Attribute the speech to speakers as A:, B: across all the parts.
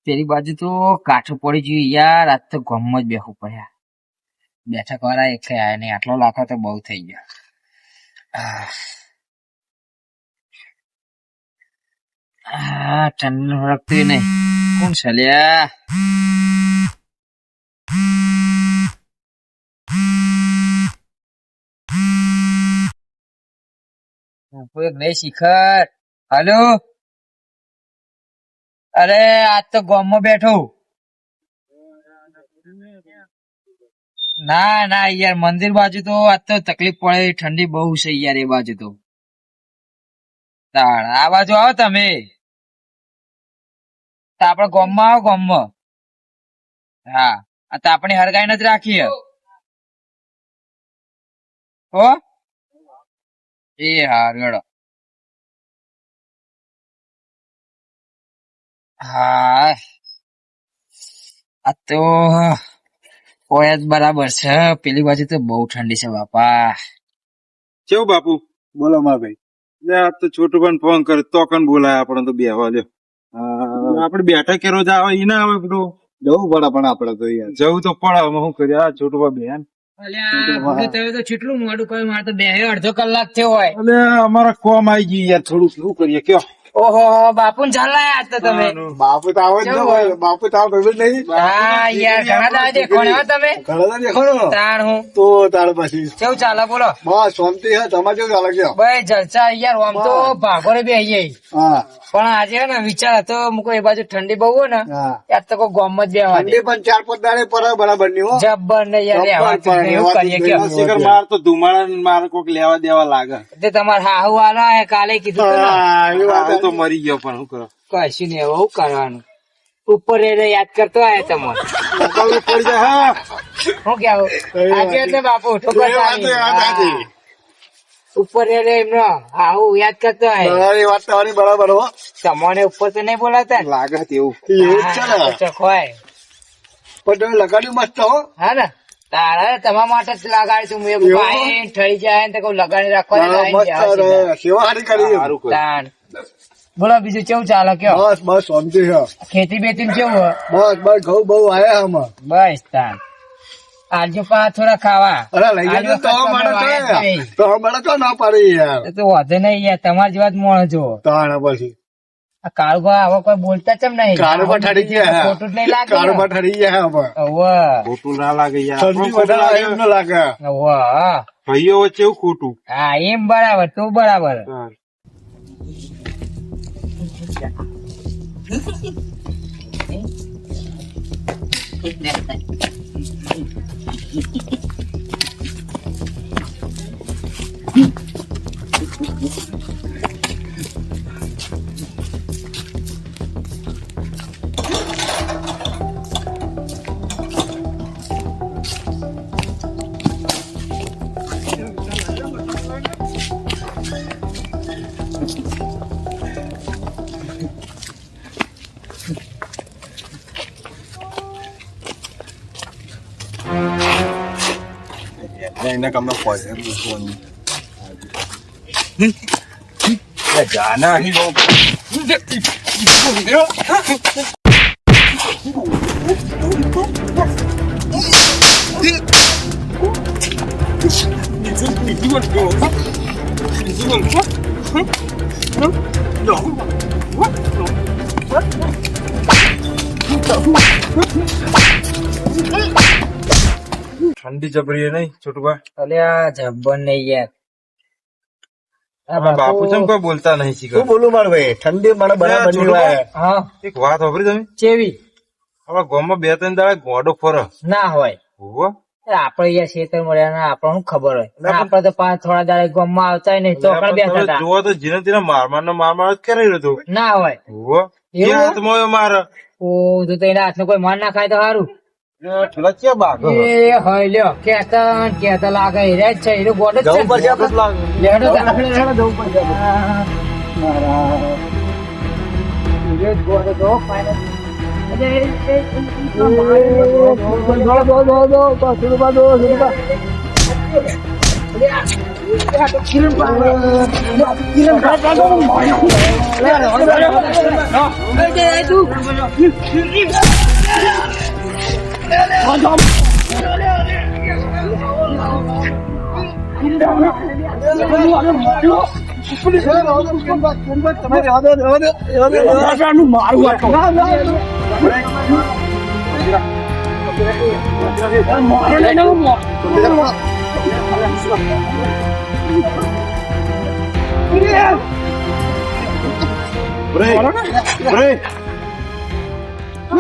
A: પેલી બાજુ તો કાઠું પડી ગયું યાર. આજ તો ગામમાં જ બેહવું પડ્યા. બેઠક વાળા એક આયા નહીં. આટલો લાખો તો બહુ થઈ ગયો. ઠંડી વળગતી નહીં. કોણ છે લ્યા? એક નહીં શિખર. હલો. અરે આજ તો ગામમાં બેઠો. ના ના યાર, મંદિર બાજુ તો આજ તો તકલીફ પડે. ઠંડી બહુ છે યાર એ બાજુ તો. તાણ આ બાજુ આવો તમે. તો આપડે ગામમાં આવો ગામમાં. હા, તો આપણે હરગાઈ નથી રાખીએ. હો એ હા રેડો. હા આ તો હોય જ બરાબર છે. પેલી બાજુ તો બહુ ઠંડી છે બાપા.
B: કેવું બાપુ? બોલો મારા ભાઈ. આ તો છોટું પણ ફોન કરે તો કન બોલાય આપણે તો બેહવા લ્યો. આપડે બેઠક કે રોજ આવે ઈ ના આવે બધું. જવું પડે પણ આપડે તો યાર જવું તો પડે. અમે શું કરીએ? આ છોટું ભાઈ બેન
A: તો કેટલું મોડું કર્યું. મારે તો બે અડધો કલાક થયો હોય.
B: એટલે અમારા કોમ આવી ગઈ યાર. થોડું શું કરીએ કયો?
A: ઓહો બાપુ ને ચાલાયા તો તમે.
B: બાપુ તો આવે જ હોય. બાપુ તો આવે નહીં.
A: હા યાર ઘણા દાડા દેખોને હો તમે.
B: ઘણા દેખો
A: તાણ હું
B: તો તાર પછી
A: કેવું ચાલે બોલો?
B: બસ શાંતિ હે. તમારે કેવું ચાલે કયો?
A: ભાઈ જલસા યાર. આમ તો ભાગોરે બે આઈ.
B: હા
A: પણ આજે હે ને વિચાર હતો મુકો એ બાજુ ઠંડી બહુ હોય ને યાર તો કોઈ ગામ જ બેહવા દે.
B: ઠંડી પણ 4-5 દાડે પર બરાબર ની હો.
A: જબ્બર ને યાર રહેવા જ નહીં. એવું કરીએ કેમ?
B: શિખર માર તો ધુમાડા માર કોક લેવા દેવા લાગે.
A: તે તમાર હાહુ આલા કાલે કીધું તું ને.
B: હા એ વાત તો મરી ગયો પણ શું કરો?
A: કશું નહીં હવે શું કરવાનું. ઉપર એને યાદ કરતો આયા તમને.
B: મોકલવું પડી જાય. હા
A: શું કેવું આજે એટલે બાપુ ઠોકર તારી. ઉપર એને એમનો હાહુ યાદ કરતો આયા.
B: એ વાત તમારી બરાબર હો.
A: તમને ઉપર તો નહીં બોલાતા ને?
B: લાગે તેવું એવું જ છે ને.
A: હોય
B: પણ તમે લગાડ્યું મસ્ત હો.
A: હા ને તારા તમારા માટે જ લગાડી તું. ઠરી જાય ને તો કહું લગાડી રાખવા.
B: સેવા હારી કરી.
A: તાણ બોલો બીજું કેવું ચાલે કયો?
B: બસ બસ શાંતિ છે.
A: ખેતી બેતી કેવું?
B: બસ બસ ઘઉં બહુ આયા આમાં.
A: બસ તાણ આજુ પા થોડા ખાવા.
B: અરે લઈ જજો તો મળે તો મળે તો ના પાડી યાર.
A: તો વધે નહીં યાર. તમારી જેવા જ મોણ જો.
B: તાણ પછી
A: આ કાળુભા હવે કોઈ બોલતા ચમ નહીં.
B: કાળુભા ઠરી ગયા.
A: ખોટું જ નહીં લાગે.
B: કાળુભા ઠરી ગયા હવે. ખોટું ના લાગે યાર. ઠંડી વધારે એમ ન લાગે. ભાઈઓ વચ્ચે એવું ખોટું.
A: હા એમ બરાબર. તું બરાબર.
B: એના કામનો પૈસા જાના અહીં ઠંડી જબરી નહીં છોટુભા.
A: અલ્યા જબ્બર નહીં યાર.
B: બાપુ ચમ કોઈ બોલતા નહીં.
C: શું બોલું મારું ભાઈ? ઠંડી મને બરાબર ની લાગે.
A: હા
B: એક વાત સાંભળી તમે?
A: ચેવી?
B: આપડા ગામમાં 2-3 દાડા ગોડો ફરે
A: ના હોય. આપડે યાર ખેતર મળ્યા ને આપડે શું ખબર હોય. આપડે તો 5 દાડા ગામમાં આવતા નહીં. ચોકડ બેઠા હતા.
B: જોવા તો જીને જીને માર જ કરી રહ્યો
A: ના હોય.
B: હાથમાં મારે
A: ઓ તો એના હાથ કોઈ માર ના ખાય તો સારું.
B: પેલા ક્યાં બાગ
A: એ હોય લ્યો કેતા લાગે રે જ છે. એનું ગોડ જ છે.
C: જવું પડશે આપણે લાગે.
A: લેડો જવું પડશે.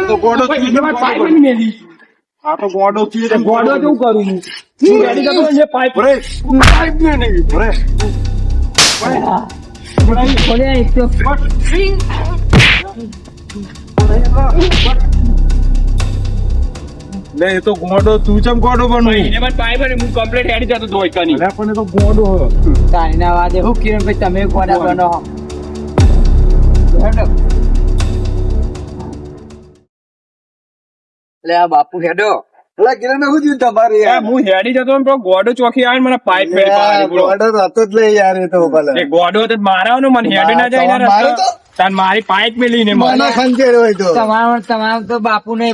B: તો ગોડો આ તો ગોડો
C: ગોડો કેવું કરું હું રેડી કરતો ને પાઇપ
B: લે એ તો ગોડો તું ચમ ગોડો બનવું
C: પાઇપ હું કમ્પ્લીટ હેડી જતો ધોઈકાની
B: અલ્યા પણ એ તો ગોડો
A: તારીના વાદે હું કિરણભાઈ તમે ગોડા બનો હેડો. લે આ બાપુ હેડો.
C: હું હેડી જતો ને તો ગોડો ચોકી આવે મને પાઇપ મેળી પાવાની બોલો એ ગોડો તો મારવાનો મને હેડી ના જાય ને રસ્તો તાર મારી પાઇપ મેલી ને મારે
A: તમામ તો બાપુ ને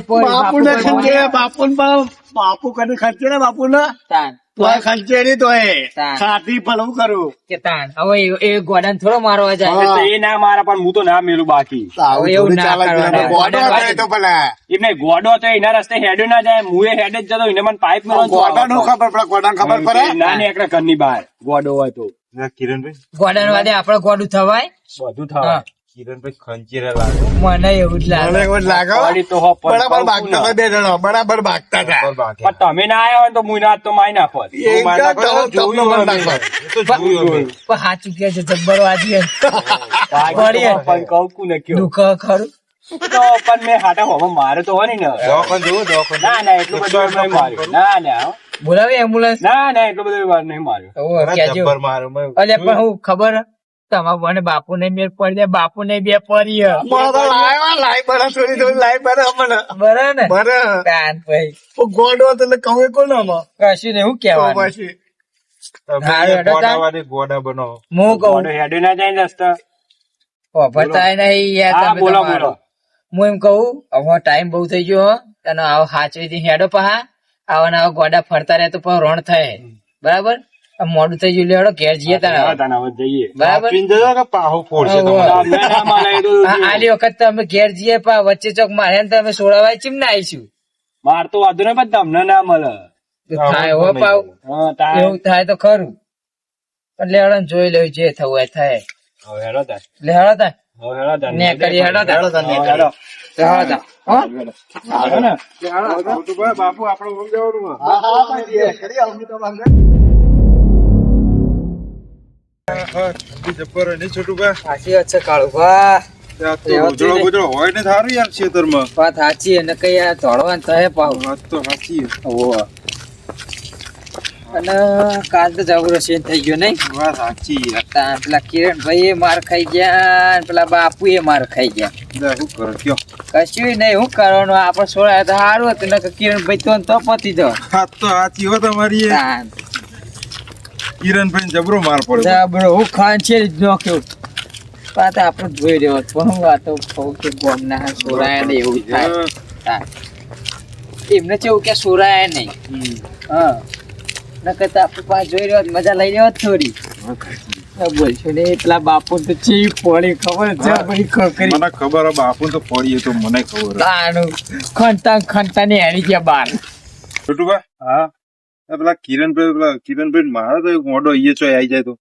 C: બાપુ કદી ખર્ચે ને બાપુ ને
A: તાન
C: તોય ખર્ચે નહીં તોય
A: તાન.
C: ખાતી ભલું કરું
A: કે તાન હવે એ ગોડાને થોડો મારવા જાય
C: તો એ ના મારા પણ હું તો ના મેલું બાકી
A: હવે એવું ના કરવાનું.
C: એમને ગોડો તો એના રસ્તે હેડ્યો ના જાય હું એ હેડે જ જતો એને મને પાઇપ ના નીકળે ઘરની બહાર ગોડો હોય તો
B: કિરણભાઈ
A: ગોડાને વાદે આપડે ગોડું થવાય
C: બધું થાય
B: કિરણભાઈ ખંચેરા લાગે
A: મને એવું જ લાગે.
C: વળી તો હો પણ પણ તમે ના આવ્યા હોય તો હું ના તો માય ના પડ
A: પણ સાચું કે છે જબ્બર વાજી
C: પણ કહું કુ ને કયો
A: દુઃખ ખરું
C: તો પણ મેં હાટા હોવા મારે તો હોય ને ના ના એટલું બધું નહીં માર્યું ના ના હો.
A: બોલાવે એમ્બ્યુલન્સ
C: ના ના એટલું બધું વાર નહીં માર્યું
A: અલ્યા પણ હું ખબર તમારા મને બાપુ ને મેળ પડી જાય બાપુ ને બે પડી બરાબર ને તાન ભાઈ
C: ગોડો એટલે કહું કોણ આમાં
A: કશું ને હું કેવાનું
B: ગોડા બનો
A: હું કહું
C: ગોડો હેડે ના જાય ને રસ્તા
A: વાપરતા નહીં યાર
C: હા,
A: તમે
C: બોલો,
A: તમારો.
C: બોલો.
A: હું એમ કહું હવે ટાઈમ બહુ થઈ ગયો હો. અને આવો હાચવીથી હેડો પહા આવા ને આવા ગોડા ફરતા રહે તો પણ રણ થાય બરાબર આ મોડું થઈ ગયું લેડો ઘેર જઈએ તારે
C: હવે જઈએ
A: બરાબર
B: પાહો ફોડશે
A: ઓહો.
B: તમારે.
C: ના મારે એ તો
A: આલી વખત તમે ઘેર જઈએ પા વચ્ચે ચોક મારે ને તમે સોડાવાય ચીમ ના આવીશું
C: માર તો વાંધો નહીં પણ તમને ના મળે
A: તો થાય હો પાવ
C: હા તાર
A: એવું થાય તો ખરું પણ લેડો ને જોઈ લેવું જે થવું એ થાય
C: હવે હેડો તાર
A: લેડો તા
C: હવે હેડો તાર
A: ને કરી હેડો તા
C: હેડો.
A: હેડો તા હો
C: હાલો ને
B: બાપુ આપડે ઊંઘ જવાનું જબ્બર નહીં છોટું ભાઈ
A: સાચી વાત છે કાળુભા
B: ઉજળો બુજળો હોય ને સારું યાર ખેતરમાં
A: વાત સાચી અને કઈ આ ધોળવાન થાય પાવ
B: વાત તો સાચી
A: અને કાલ તો જબરો સીન થઈ ગયો નહીં
B: વાત સાચી યાર
A: તાન પેલા કિરણભાઈ માર ખાઈ ગયા અને પેલા બાપુ એ માર ખાઈ ગયા
B: લે શું કરો કયો
A: કશું નહીં હું કરવાનું આપડે સોળા તો સારું હતું ને કિરણભાઈ તો પતી દો
B: વાત તો સાચી હો તમારી એ.
A: તાન
B: કિરણભાઈ જબરો માર પડ્યો
A: જબરો હું ખાન છે જ નોખ્યો પાછા આપણે જોઈ રહ્યો પણ હું વાતો કહું કે ગોમ ના સોરાયા ને એવું થાય તાન. એમને કેવું કે સોરાયા નહીં હા નકર તો આપણે પાસે જોઈ રહ્યો હોત, મજા લઈ રહ્યો હોત થોડી બોલશો ને પેલા બાપુ તો ચી પડી ખબર છે ભાઈ ખોખરી
B: મને ખબર હે બાપુ તો પડીએ તો મને ખબર હે.
A: તાનું ખંતા ને હેડી ગયા બાર
B: છોટુભા
C: હા
B: આ પેલા કિરણભાઈ મારે તો એક મોઢો અહીંયા ચોય આવી જાય તો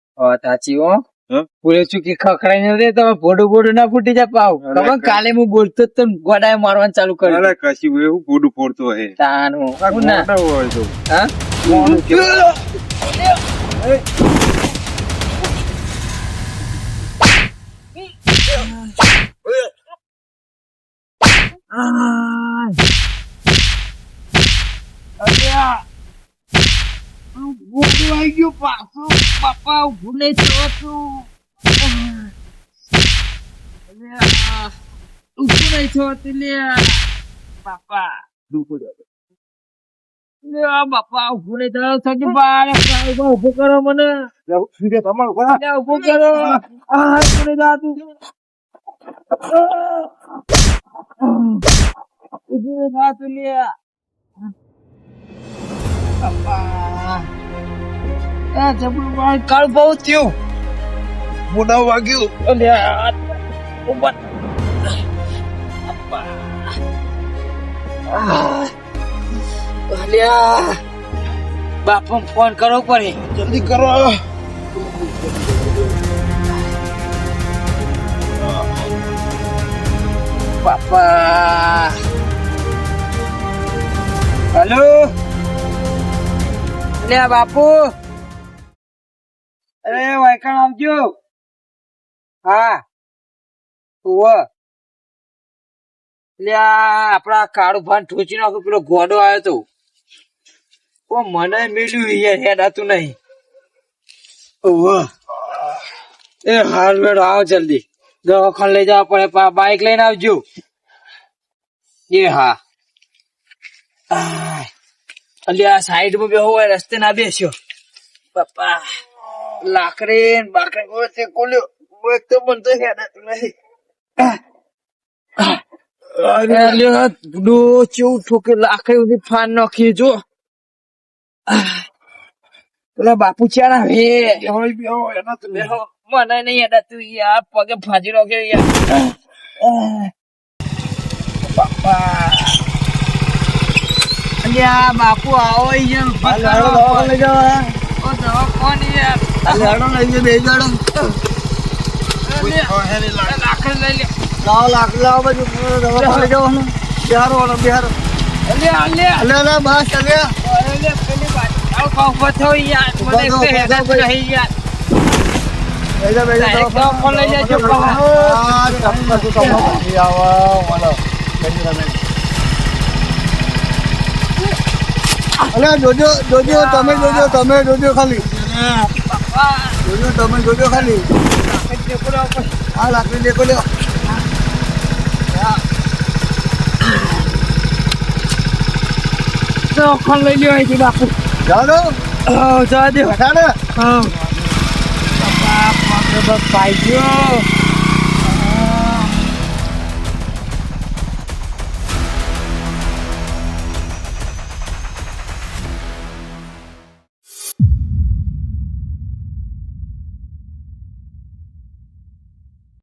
A: સાચી હો
B: હા?
A: પૂરે ચૂકી ખખડાઈ ને રે તમે ભોડું ના ફૂટી જાય પાવ
B: અરે
A: ખબર કાલે હું બોલતો જ તો ગોડાએ મારવાનું ચાલુ કર્યું
B: અરે કશી એવું ગોડું ફોડતો હે
A: તાનું
B: આ
A: હું ના
B: ગોડા હોય તો
A: હા
B: મોણું કેવું?
A: ગોડું આવી ગયું પાછું બાપા ઉભું નહીં થવાતું ઉભું નહીં થવાતું લે બાપા બાપા ઉભું નહીં થયો સચિનભાઈ ઉભું કરો મને
B: તમારું
A: ઉભું કરો ઉભું નહીં થતું ઉભું નહીં થતું લ્યા બાપા કાળ બહુ થયું
B: મોઢા વાગ્યું
A: બાપા ફોન કરવો પડે
B: જલ્દી કરો
A: બાપા હેલો લે બાપુ અરે વાયકણ આવજો હા લે આપડા કાળુ ભાન ઠોચી નાખો પેલો ગોડો આવ્યો તો ઓ મને મેલ્યું યાર હેડ હતું નહીં એ હાલ બેડો આવો જલ્દી દવાખાને લઈ જવા પડે બાઈક લઈને આવજો એ હા અલ્યા સાઈડ માં બેહો હોય રસ્તે ના બેસ્યો બાપા લાકડી બાકડી કોલ્યો એક તો બનતો હેડ હતું નહીં ચેવું ઠોકે લાકડી સુધી ફાન નાખી જો પેલા બાપુ ચાણા હે મને નહીં યાદ તું યાર પગે ફાજી નાખ્યો યાર બાપા અલ્યા બાપુ આવો યાર લઈ જાઓ દવા કોણ યાર લઈ જાય બે જાડો લાકડી લઈ લે લાકડી લાવો બાજુ દવા લઈ જવાનું બિહારો અલ્યા બસ અલ્યા પેલી બાજુ આવ થો યાર મને એક હેડ નહીં યાર લઈ જજો
B: જોજો તમે જોજો ખાલી જોજો ખાલી હા લાકડી દેખો લ્યો
A: લઈ લ્યો અહીંથી બાપુ
B: જાઓ
A: જવા દે
B: વટાડે
A: પાઈ ગયો